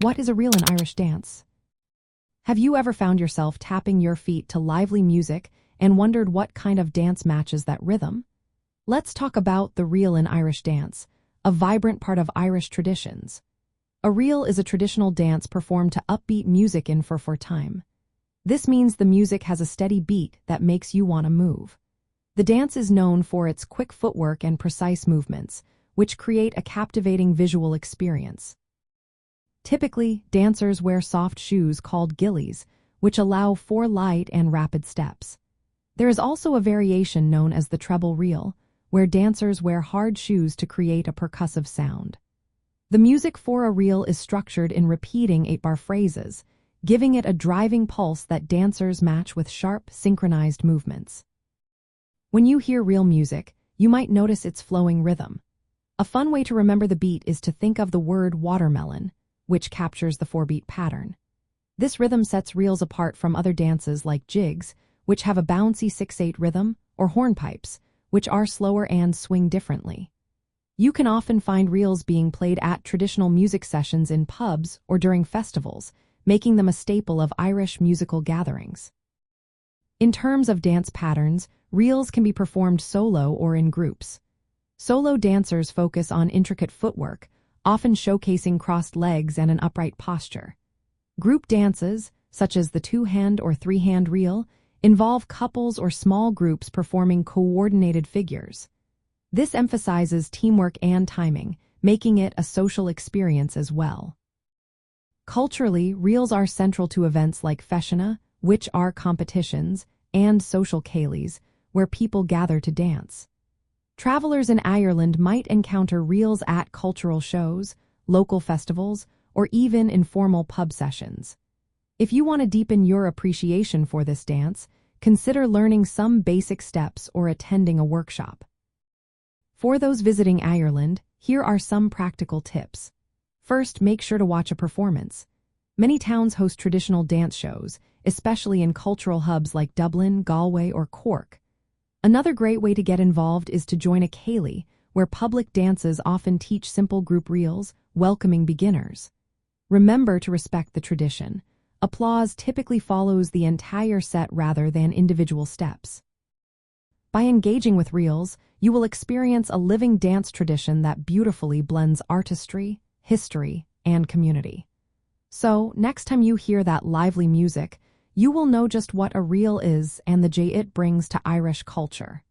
What is a reel in Irish dance? Have you ever found yourself tapping your feet to lively music and wondered what kind of dance matches that rhythm? Let's talk about the reel in Irish dance, a vibrant part of Irish traditions. A reel is a traditional dance performed to upbeat music in 4/4 time. This means the music has a steady beat that makes you want to move. The dance is known for its quick footwork and precise movements, which create a captivating visual experience. Typically, dancers wear soft shoes called gillies, which allow for light and rapid steps. There is also a variation known as the treble reel, where dancers wear hard shoes to create a percussive sound. The music for a reel is structured in repeating 8-bar phrases, giving it a driving pulse that dancers match with sharp, synchronized movements. When you hear reel music, you might notice its flowing rhythm. A fun way to remember the beat is to think of the word watermelon, which captures the 4-beat pattern. This rhythm sets reels apart from other dances like jigs, which have a bouncy 6/8 rhythm, or hornpipes, which are slower and swing differently. You can often find reels being played at traditional music sessions in pubs or during festivals, making them a staple of Irish musical gatherings. In terms of dance patterns, reels can be performed solo or in groups. Solo dancers focus on intricate footwork, often showcasing crossed legs and an upright posture. Group dances, such as the 2-hand or 3-hand reel, involve couples or small groups performing coordinated figures. This emphasizes teamwork and timing, making it a social experience as well. Culturally, reels are central to events like festina, which are competitions, and social céilís, where people gather to dance. Travelers in Ireland might encounter reels at cultural shows, local festivals, or even informal pub sessions. If you want to deepen your appreciation for this dance, consider learning some basic steps or attending a workshop. For those visiting Ireland, here are some practical tips. First, make sure to watch a performance. Many towns host traditional dance shows, especially in cultural hubs like Dublin, Galway, or Cork. Another great way to get involved is to join a céilí, where public dances often teach simple group reels, welcoming beginners. Remember to respect the tradition. Applause typically follows the entire set rather than individual steps. By engaging with reels, you will experience a living dance tradition that beautifully blends artistry, history, and community. So, next time you hear that lively music, you will know just what a reel is and the joy it brings to Irish culture.